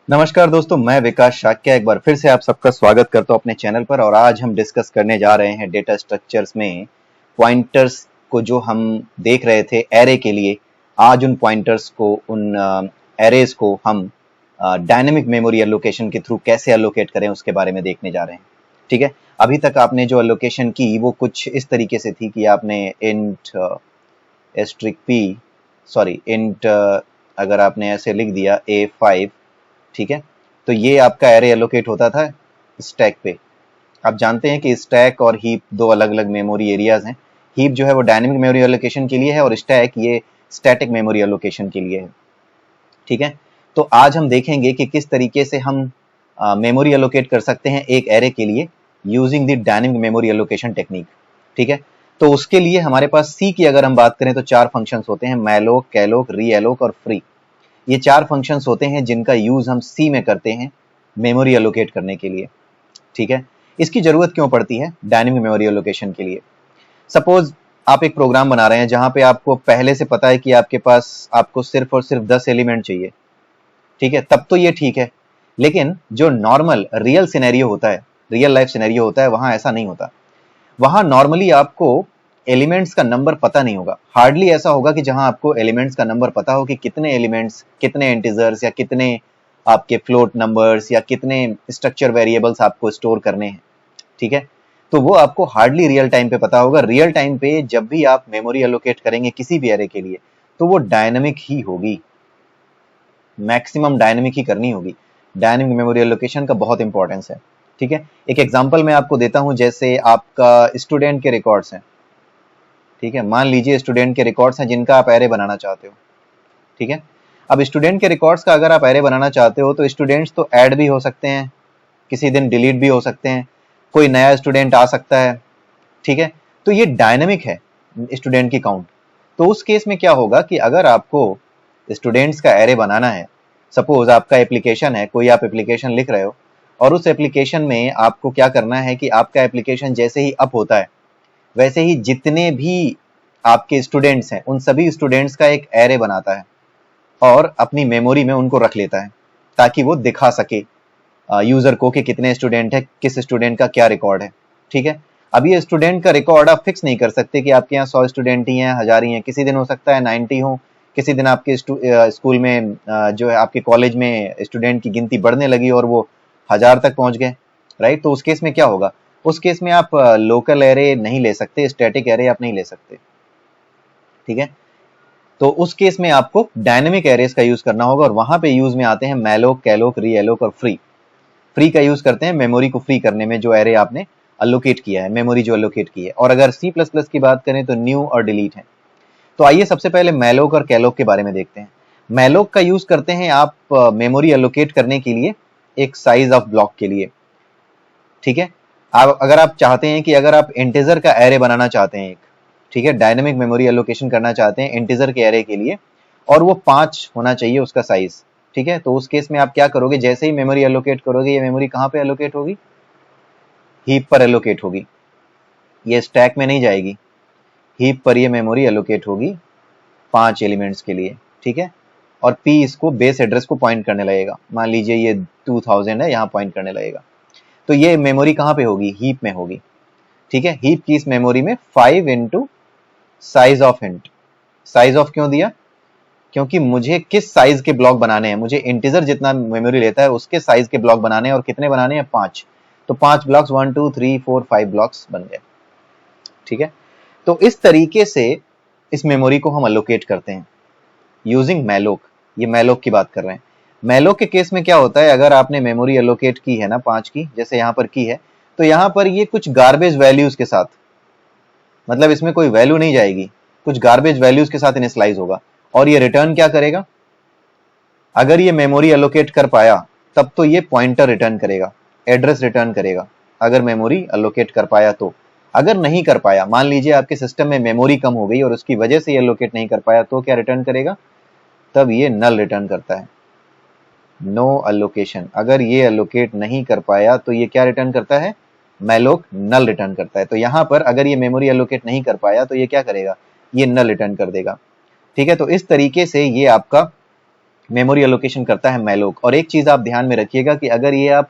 नमस्कार दोस्तों, मैं विकास शाक्य एक बार फिर से आप सबका स्वागत करता हूं अपने चैनल पर। और आज हम डिस्कस करने जा रहे हैं डेटा स्ट्रक्चर्स में पॉइंटर्स को, जो हम देख रहे थे एरे के लिए। आज उन पॉइंटर्स को, उन एरेज को हम डायनेमिक मेमोरी एलोकेशन के थ्रू कैसे एलोकेट करें उसके बारे में देखने जा रहे हैं। ठीक है, अभी तक आपने जो एलोकेशन की वो कुछ इस तरीके से थी कि आपने int asterisk P sorry int अगर आपने ऐसे लिख दिया A5, ठीक है, तो ये आपका एरे एलोकेट होता था स्टैक पे। आप जानते हैं कि स्टैक और हीप दो अलग अलग मेमोरी एरियाज हैं। हीप जो है वो डायनेमिक मेमोरी एलोकेशन के लिए है और स्टैक ये स्टैटिक मेमोरी एलोकेशन के लिए है। ठीक है, तो आज हम देखेंगे कि किस तरीके से हम मेमोरी एलोकेट कर सकते हैं एक एरे के लिए using the dynamic memory allocation technique. ठीक है, तो उसके लिए हमारे पास सी की अगर हम बात करें तो चार फंक्शंस होते हैं: मैलोक, कैलोक, रीएलोक और फ्री। ये चार फंक्शंस होते हैं जिनका यूज हम सी में करते हैं मेमोरी एलोकेट करने के लिए। ठीक है, इसकी जरूरत क्यों पड़ती है डायनेमिक मेमोरी एलोकेशन के लिए? सपोज आप एक प्रोग्राम बना रहे हैं जहां पे आपको पहले से पता है कि आपके पास आपको सिर्फ और सिर्फ 10 एलिमेंट चाहिए। ठीक है, तब तो ये ठीक है। लेकिन जो नॉर्मल रियल सिनेरियो होता है, रियल लाइफ सिनेरियो होता है, वहां ऐसा नहीं होता। वहां नॉर्मली आपको एलिमेंट्स का नंबर पता नहीं होगा। हार्डली ऐसा होगा कि जहां आपको एलिमेंट्स का नंबर पता हो कि कितने एलिमेंट्स, कितने इंटीजर्स या कितने आपके फ्लोट नंबर्स या कितने स्ट्रक्चर वेरिएबल्स आपको स्टोर करने हैं। ठीक है, तो वो आपको हार्डली रियल टाइम पे पता होगा। रियल टाइम पे जब भी आप मेमोरी एलोकेट करेंगे किसी भी एरे के लिए, तो वो डायनेमिक ही होगी, मैक्सिमम डायनेमिक ही करनी होगी। डायनेमिक मेमोरी एलोकेशन का बहुत इंपॉर्टेंस है। ठीक है, एक एग्जांपल मैं आपको देता हूं। जैसे आपका स्टूडेंट के रिकॉर्ड्स हैं, ठीक है, मान लीजिए स्टूडेंट के रिकॉर्ड्स हैं जिनका आप एरे बनाना चाहते हो। ठीक है, अब स्टूडेंट के रिकॉर्ड्स का अगर आप एरे बनाना चाहते हो तो स्टूडेंट्स तो ऐड भी हो सकते हैं, किसी दिन डिलीट भी हो सकते हैं, कोई नया स्टूडेंट आ सकता है। ठीक है, तो ये डायनेमिक है स्टूडेंट की काउंट। तो उस केस में क्या होगा कि अगर आपको स्टूडेंट्स का एरे बनाना है, सपोज आपका एप्लीकेशन है, कोई आप एप्लीकेशन लिख रहे हो और उस एप्लीकेशन में आपको क्या करना है कि आपका एप्लीकेशन जैसे ही अप होता है वैसे ही जितने भी आपके स्टूडेंट्स हैं उन सभी स्टूडेंट्स का एक एरे बनाता है और अपनी मेमोरी में उनको रख लेता है ताकि वो दिखा सके यूजर को कि कितने स्टूडेंट है, किस स्टूडेंट का क्या रिकॉर्ड है। ठीक है, अब ये स्टूडेंट का रिकॉर्ड आप फिक्स नहीं कर सकते कि आपके यहाँ 100 स्टूडेंट ही हैं, 1000 ही हैं। किसी दिन हो सकता है 90 हो, किसी दिन आपके स्कूल में जो है आपके कॉलेज में स्टूडेंट की गिनती बढ़ने लगी और वो 1000 तक पहुंच गए। राइट, तो उस केस में क्या होगा? उस केस में आप लोकल एरे नहीं ले सकते, स्टैटिक एरे आप नहीं ले सकते। ठीक है, तो उस केस में आपको डायनेमिक एरेज का यूज करना होगा और वहां पे यूज में आते हैं मैलोक, कैलोक, रीएलोक और फ्री। फ्री का यूज करते हैं मेमोरी को फ्री करने में, जो एरे आपने अलोकेट किया है, मेमोरी जो अलोकेट की है। और अगर सी प्लस प्लस की बात करें तो न्यू और डिलीट है। तो आइए सबसे पहले मैलोक और कैलोक के बारे में देखते हैं। मैलोक का यूज करते हैं आप मेमोरी अलोकेट करने के लिए एक साइज ऑफ ब्लॉक के लिए। ठीक है, अगर आप चाहते हैं कि अगर आप इंटीजर का एरे बनाना चाहते हैं एक, ठीक है, डायनेमिक मेमोरी एलोकेशन करना चाहते हैं इंटीजर के एरे के लिए और वो 5 होना चाहिए उसका साइज। ठीक है, तो उस केस में आप क्या करोगे? जैसे ही मेमोरी एलोकेट करोगे, ये मेमोरी कहां पे एलोकेट होगी? हीप पर एलोकेट होगी, ये स्टैक में नहीं जाएगी। हीप पर ये मेमोरी एलोकेट होगी 5 एलिमेंट्स के लिए। ठीक है, और पी इसको बेस एड्रेस को पॉइंट करने लगेगा। मान लीजिए ये 2000 है, यहां पॉइंट करने लगेगा। तो ये मेमोरी कहां पे होगी? हीप में होगी। ठीक है, हीप की इस मेमोरी में 5 into size of hint. Size of क्यों दिया? क्योंकि मुझे किस साइज के ब्लॉक बनाने हैं, मुझे इंटीजर जितना मेमोरी लेता है उसके साइज के ब्लॉक बनाने हैं। और कितने बनाने हैं? 5। तो 5 ब्लॉक्स, 1 2 3 4 5 ब्लॉक्स बन गए। ठीक है, तो इस तरीके से इस मेमोरी को हम अलोकेट करते हैं यूजिंग मैलोक। ये मैलोक की बात कर रहे हैं। मैलोक के केस में क्या होता है, अगर आपने मेमोरी एलोकेट की है ना 5 की, जैसे यहां पर की है, तो यहां पर ये कुछ गार्बेज वैल्यूज के साथ, मतलब इसमें कोई वैल्यू नहीं जाएगी, कुछ गार्बेज वैल्यूज के साथ इनिशियलाइज होगा। और ये रिटर्न क्या करेगा? अगर ये मेमोरी एलोकेट कर पाया तब तो ये पॉइंटर रिटर्न करेगा, एड्रेस रिटर्न करेगा, अगर मेमोरी एलोकेट कर पाया तो। अगर नहीं कर पाया, मान लीजिए आपके सिस्टम में मेमोरी कम हो गई और उसकी वजह से ये एलोकेट नहीं कर पाया, तो क्या रिटर्न करेगा? तब ये नल रिटर्न करता है, नो एलोकेशन। अगर ये एलोकेट नहीं कर पाया तो ये क्या रिटर्न करता है? मैलोक नल रिटर्न करता है। तो यहां पर अगर ये मेमोरी एलोकेट नहीं कर पाया तो ये क्या करेगा? ये नल रिटर्न कर देगा। ठीक है, तो इस तरीके से ये आपका मेमोरी एलोकेशन करता है मैलोक। और एक चीज आप ध्यान में रखिएगा कि अगर ये आप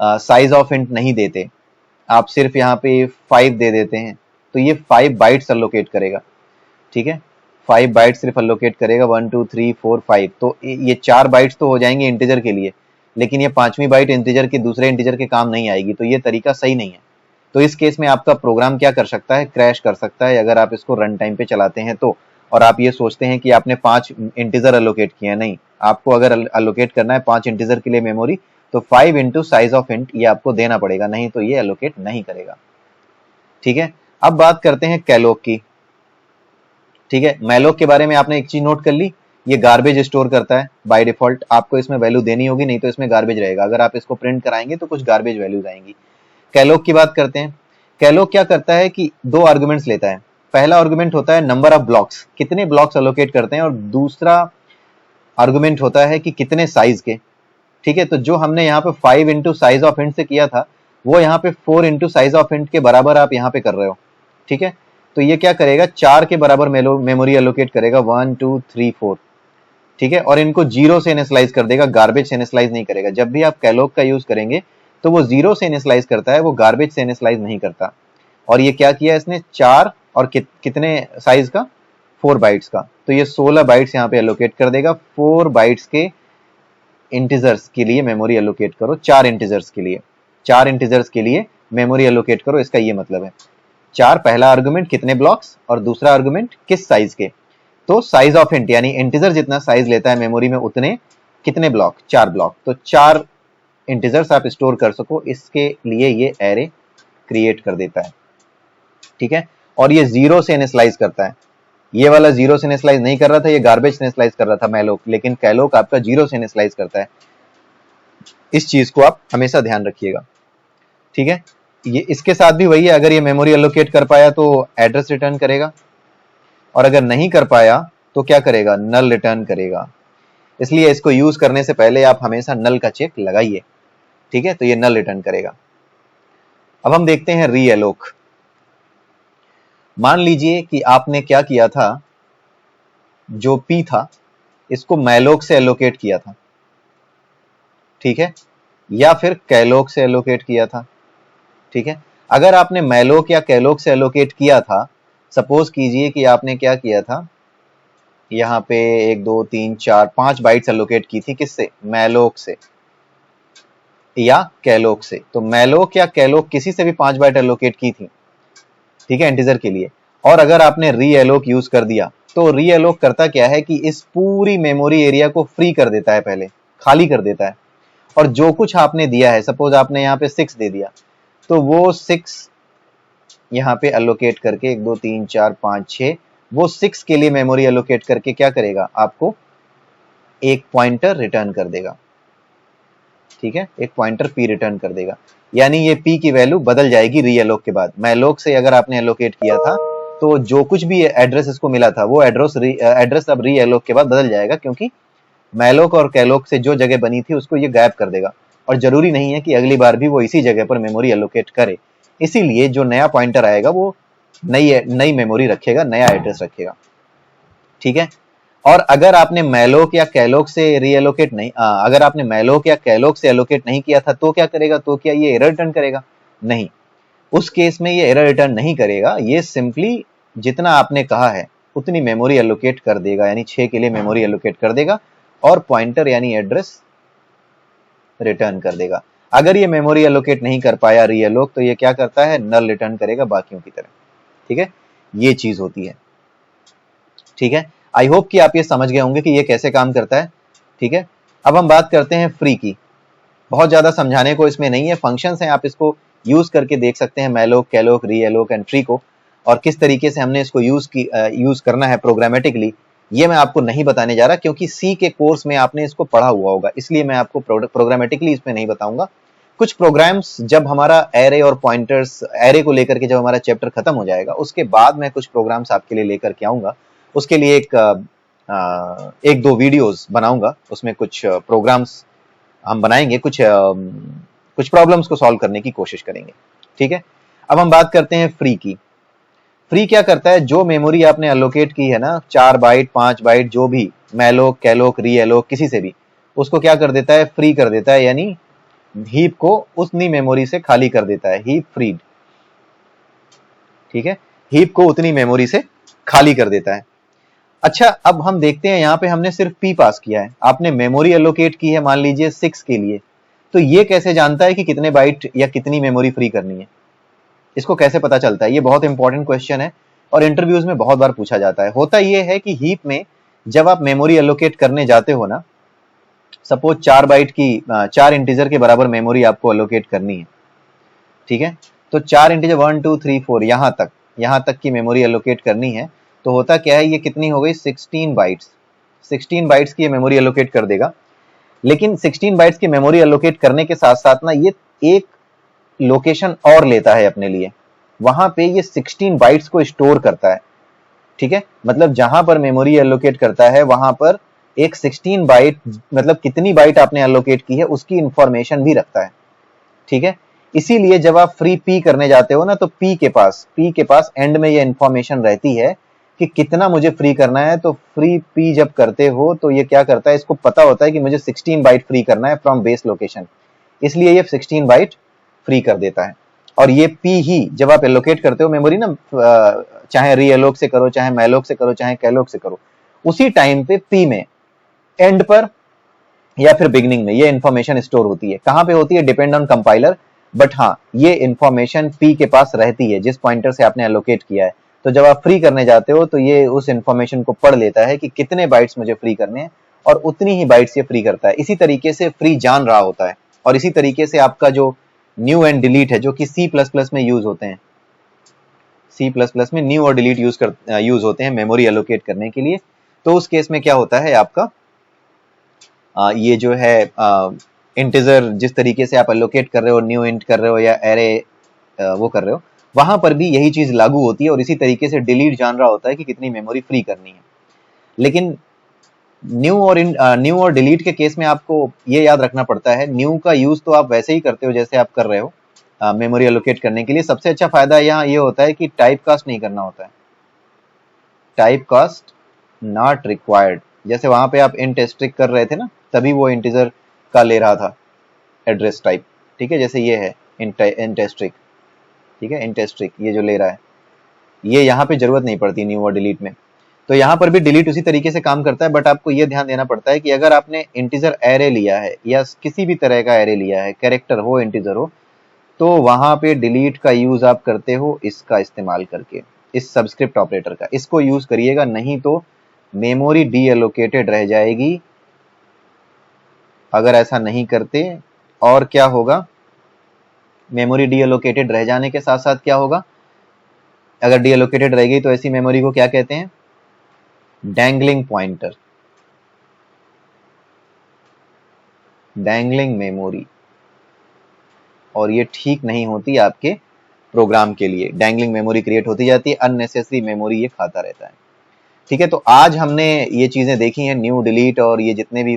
साइज ऑफ इंट नहीं देते, आप सिर्फ यहाँ पे 5 दे देते हैं, तो ये 5 बाइट्स एलोकेट करेगा। ठीक है, 5 बाइट सिर्फ एलोकेट करेगा, 1 2 3 4 5। तो ये 4 बाइट्स तो हो जाएंगे इंटीजर के लिए, लेकिन ये 5वीं बाइट इंटीजर के दूसरे इंटीजर के काम नहीं आएगी, तो ये तरीका सही नहीं है। तो इस केस में आपका प्रोग्राम क्या कर सकता है, क्रैश कर सकता है अगर आप इसको रन टाइम पे चलाते हैं तो। और आप ये सोचते हैं कि आपने 5 इंटीजर एलोकेट किए हैं, नहीं, आपको अगर एलोकेट करना है 5 इंटीजर के लिए मेमोरी, तो 5 इंटू साइज ऑफ इंट ये आपको देना पड़ेगा, नहीं तो ये एलोकेट नहीं करेगा। ठीक है, अब बात करते हैं कैलोक की। ठीक है, मैलोक के बारे में आपने एक चीज नोट कर ली, ये गार्बेज स्टोर करता है बाय डिफॉल्ट। आपको इसमें वैल्यू देनी होगी, नहीं तो इसमें गार्बेज रहेगा। अगर आप इसको प्रिंट कराएंगे तो कुछ गार्बेज वैल्यूज आएंगी। कैलोक की बात करते हैं। कैलोक क्या करता है कि 2 आर्गुमेंट्स लेता है। पहला आर्गुमेंट होता है नंबर ऑफ ब्लॉक्स, कितने ब्लॉक्स एलोकेट करते हैं, और दूसरा आर्गुमेंट होता है कि कितने साइज के। ठीक है, तो जो हमने यहाँ पे 5 इंटू साइज ऑफ इंट से किया था, वो यहाँ पे 4 इंटू साइज ऑफ इंट के बराबर आप यहाँ पे कर रहे हो। ठीक है, तो ये क्या करेगा, 4 के बराबर मेमोरी एलोकेट करेगा, 1 2 3 4। ठीक है, और इनको 0 से इनिशियलाइज कर देगा, गार्बेज से इनिशियलाइज नहीं करेगा। जब भी आप कैलोक का यूज करेंगे तो वो 0 से इनिशियलाइज करता है, वो गार्बेज से इनिशियलाइज नहीं करता। और ये क्या किया इसने, 4 और कितने साइज का, 4 बाइट्स का, तो ये 16 बाइट्स यहाँ पे एलोकेट कर देगा। 4 बाइट्स के इंटीजर्स के लिए मेमोरी एलोकेट करो, 4 इंटीजर्स के लिए, 4 इंटीजर्स के लिए मेमोरी एलोकेट करो, इसका ये मतलब है। 4 पहला आर्गुमेंट कितने ब्लॉक्स, और दूसरा आर्गुमेंट किस साइज के। तो साइज ऑफ इंट यानी इंटीजर जितना साइज लेता है मेमोरी में, उतने कितने ब्लॉक, 4 ब्लॉक। तो 4 इंटीजर्स आप स्टोर कर सको, इसके लिए ये एरे क्रिएट कर देता है। ठीक है, और ये 0 से इनिशियलाइज करता है। ये वाला 0 से इनिशियलाइज नहीं कर रहा था, ये गार्बेज से इनिशियलाइज कर रहा था मैलोक, लेकिन कैलोक आपका 0 से इनिशियलाइज करता है। इस चीज को आप हमेशा ध्यान रखिएगा। ठीक है, ये इसके साथ भी वही है, अगर ये मेमोरी एलोकेट कर पाया तो एड्रेस रिटर्न करेगा, और अगर नहीं कर पाया तो क्या करेगा, नल रिटर्न करेगा। इसलिए इसको यूज करने से पहले आप हमेशा नल का चेक लगाइए। ठीक है, तो ये नल रिटर्न करेगा। अब हम देखते हैं री एलोक। मान लीजिए कि आपने क्या किया था, जो पी था इसको मैलोक से एलोकेट किया था, ठीक है, या फिर कैलोक से एलोकेट किया था। ठीक है, अगर आपने मैलोक या कैलोक से एलोकेट किया था, सपोज कीजिए कि आपने क्या किया था, यहाँ पे 1 2 3 4 5 बाइट्स एलोकेट की थी, किससे, मैलोक से या कैलोक से। तो मैलोक या कैलोक किसी से भी 5 बाइट एलोकेट की थी, ठीक है, इंटीजर के लिए। और अगर आपने री एलोक यूज कर दिया, तो री एलोक करता क्या है कि इस पूरी मेमोरी एरिया को फ्री कर देता है, पहले खाली कर देता है, और जो कुछ आपने दिया है, सपोज आपने यहाँ पे 6 दे दिया, तो वो 6 यहाँ पे एलोकेट करके 1 2 3 4 5 6, वो 6 के लिए मेमोरी एलोकेट करके क्या करेगा, आपको एक पॉइंटर रिटर्न कर देगा। ठीक है, एक पॉइंटर पी रिटर्न कर देगा, यानी ये पी की वैल्यू बदल जाएगी री एलोक के बाद। मैलोक से अगर आपने एलोकेट किया था, तो जो कुछ भी एड्रेस इसको मिला था, वो एड्रेस अब री एलोक के बाद बदल जाएगा, क्योंकि मैलोक और कैलोक से जो जगह बनी थी उसको ये गायब कर देगा। और जरूरी नहीं है कि अगली बार भी वो इसी जगह पर मेमोरी एलोकेट करे, इसीलिए जो नया पॉइंटर आएगा वो नई मेमोरी रखेगा, नया एड्रेस रखेगा। ठीक है, और अगर आपने मैलोक या कैलोक से रीएलोकेट नहीं, अगर आपने मैलोक या कैलोक से एलोकेट नहीं किया था, तो क्या करेगा, तो क्या ये एरर रिटर्न करेगा, नहीं, उस केस में ये एरर रिटर्न नहीं करेगा। ये सिंपली जितना आपने कहा है उतनी मेमोरी एलोकेट कर देगा, यानी 6 के लिए मेमोरी एलोकेट कर देगा, और पॉइंटर यानी एड्रेस रिटर्न कर देगा। अगर ये मेमोरी एलोकेट नहीं कर पाया रीएलोक, तो ये क्या करता है, नल रिटर्न करेगा बाकियों की तरह। ठीक है, ये चीज होती है। ठीक है, आई होप कि आप ये समझ गए होंगे कि ये कैसे काम करता है। ठीक है, अब हम बात करते हैं फ्री की। बहुत ज्यादा समझाने को इसमें नहीं है, फंक्शंस हैं, आप इसको यूज करके देख सकते हैं, मैलोक, कैलोक, रीएलोक एंड फ्री को, और किस तरीके से हमने इसको यूज करना है प्रोग्रामेटिकली, ये मैं आपको नहीं बताने जा रहा, क्योंकि सी के कोर्स में आपने इसको पढ़ा हुआ होगा, इसलिए मैं आपको प्रोग्रामेटिकली इसमें नहीं बताऊंगा। कुछ प्रोग्राम्स जब हमारा एरे और पॉइंटर्स, एरे को लेकर के जब हमारा चैप्टर खत्म हो जाएगा, उसके बाद मैं कुछ प्रोग्राम्स आपके लिए लेकर के आऊंगा। उसके लिए एक दो वीडियोस बनाऊंगा, उसमें कुछ प्रोग्राम्स हम बनाएंगे, कुछ प्रॉब्लम्स को सॉल्व करने की कोशिश करेंगे। ठीक है, अब हम बात करते हैं फ्री की। फ्री क्या करता है, जो मेमोरी आपने एलोकेट की है ना, 4 बाइट 5 बाइट जो भी, मैलोक, कैलोक, री एलोक, किसी से भी, उसको क्या कर देता है, फ्री कर देता है, यानी हीप को उतनी मेमोरी से खाली कर देता है, हीप फ्रीड। ठीक है, हीप को उतनी मेमोरी से खाली कर देता है। अच्छा, अब हम देखते हैं, यहां पे हमने सिर्फ पी पास किया है, आपने मेमोरी एलोकेट की है मान लीजिए 6 के लिए, तो ये कैसे जानता है कि कितने बाइट या कितनी मेमोरी फ्री करनी है, इसको कैसे पता चलता है? ये बहुत इंपॉर्टेंट क्वेश्चन है और इंटरव्यूज में बहुत बार पूछा जाता है। होता ये है कि हीप में जब आप मेमोरी एलोकेट करने जाते हो ना, सपोज 4 बाइट की 4 इंटीजर के बराबर मेमोरी आपको एलोकेट करनी है, ठीक है, तो 4 इंटीजर 1 2 3 4 यहां तक की मेमोरी एलोकेट करनी है, तो होता क्या है, ये कितनी हो गई, 16 बाइट्स, 16 बाइट्स की मेमोरी एलोकेट कर देगा। लेकिन 16 बाइट्स की मेमोरी एलोकेट करने के साथ साथ ना ये एक लोकेशन और लेता है अपने लिए, वहां पे ये 16 बाइट्स को स्टोर करता है। ठीक है, मतलब जहां पर मेमोरी एलोकेट करता है वहां पर एक 16 बाइट, मतलब कितनी बाइट आपने एलोकेट की है उसकी इंफॉर्मेशन भी रखता है। ठीक है, इसीलिए जब आप फ्री पी करने जाते हो ना, तो पी के पास एंड में ये इंफॉर्मेशन रहती है कि कितना मुझे फ्री करना है। तो फ्री पी जब करते हो तो ये क्या करता है, इसको पता होता है कि मुझे 16 बाइट फ्री करना है फ्रॉम बेस लोकेशन, इसलिए ये 16 बाइट फ्री कर देता है। और ये पी ही जब आप एलोकेट करते हो मेमोरी ना, चाहे री एलोक से करो, चाहे मैलोक से करो, चाहे कैलोक से करो, उसी टाइम पे पी में एंड पर या फिर बिगनिंग में ये इंफॉर्मेशन स्टोर होती है। कहां पे होती है, डिपेंड ऑन कंपाइलर, बट हाँ ये इंफॉर्मेशन पी के पास रहती है जिस पॉइंटर से आपने एलोकेट किया है। तो जब आप फ्री करने जाते हो तो ये उस इंफॉर्मेशन को पढ़ लेता है कि कितने बाइट्स मुझे फ्री करने हैं और उतनी ही बाइट्स ये फ्री करता है। इसी तरीके से फ्री जान रहा होता है। और इसी तरीके से आपका जो न्यू एंड डिलीट है, जो कि C++ में यूज होते हैं, C++ में न्यू और डिलीट यूज होते हैं मेमोरी एलोकेट करने के लिए। तो उस केस में क्या होता है आपका, ये जो है इंटीजर जिस तरीके से आप एलोकेट कर रहे हो, न्यू इंट कर रहे हो या एरे वो कर रहे हो, वहां पर भी यही चीज लागू होती है। और इसी तरीके से डिलीट जान रहा होता है कि कितनी मेमोरी फ्री करनी है। लेकिन न्यू और डिलीट के केस में आपको ये याद रखना पड़ता है, न्यू का यूज तो आप वैसे ही करते हो जैसे आप कर रहे हो मेमोरी एलोकेट करने के लिए। सबसे अच्छा फायदा यहाँ ये होता है कि टाइप कास्ट नहीं करना होता है, टाइप कास्ट नॉट रिक्वायर्ड। जैसे वहां पे आप इंट एस्ट्रिक कर रहे थे ना, तभी वो इंटीजर का ले रहा था एड्रेस टाइप। ठीक है, जैसे ये है इंट एस्ट्रिक, ठीक है, इंट एस्ट्रिक ये जो ले रहा है, ये यहाँ पे जरूरत नहीं पड़ती न्यू और डिलीट में। तो यहाँ पर भी डिलीट उसी तरीके से काम करता है, बट आपको ये ध्यान देना पड़ता है कि अगर आपने इंटीजर एरे लिया है या किसी भी तरह का एरे लिया है, कैरेक्टर हो इंटीजर हो, तो वहां पे डिलीट का यूज आप करते हो इसका इस्तेमाल करके, इस सबस्क्रिप्ट ऑपरेटर का, इसको यूज करिएगा, नहीं तो मेमोरी डी एलोकेटेड रह जाएगी अगर ऐसा नहीं करते। और क्या होगा, मेमोरी डी एलोकेटेड रह जाने के साथ साथ क्या होगा, अगर डी एलोकेटेड रह गई तो ऐसी मेमोरी को क्या कहते हैं, डैंगलिंग पॉइंटर, डैंगलिंग मेमोरी। और ये ठीक नहीं होती आपके प्रोग्राम के लिए, डैंगलिंग मेमोरी क्रिएट होती जाती है, अननेसेसरी मेमोरी ये खाता रहता है। ठीक है, तो आज हमने ये चीजें देखी हैं, न्यू डिलीट और ये जितने भी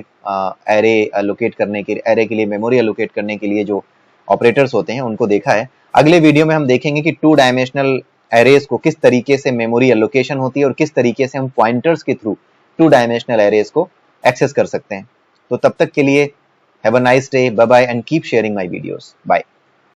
एरे एलोकेट करने के, एरे के लिए मेमोरी एलोकेट करने के लिए जो ऑपरेटर्स होते हैं उनको देखा है। अगले वीडियो में हम देखेंगे कि 2 डायमेंशनल एरेज को किस तरीके से मेमोरी एलोकेशन होती है और किस तरीके से हम पॉइंटर्स के थ्रू 2 डायमेंशनल एरेज को एक्सेस कर सकते हैं। तो तब तक के लिए have a nice day, bye bye and keep sharing my videos, bye.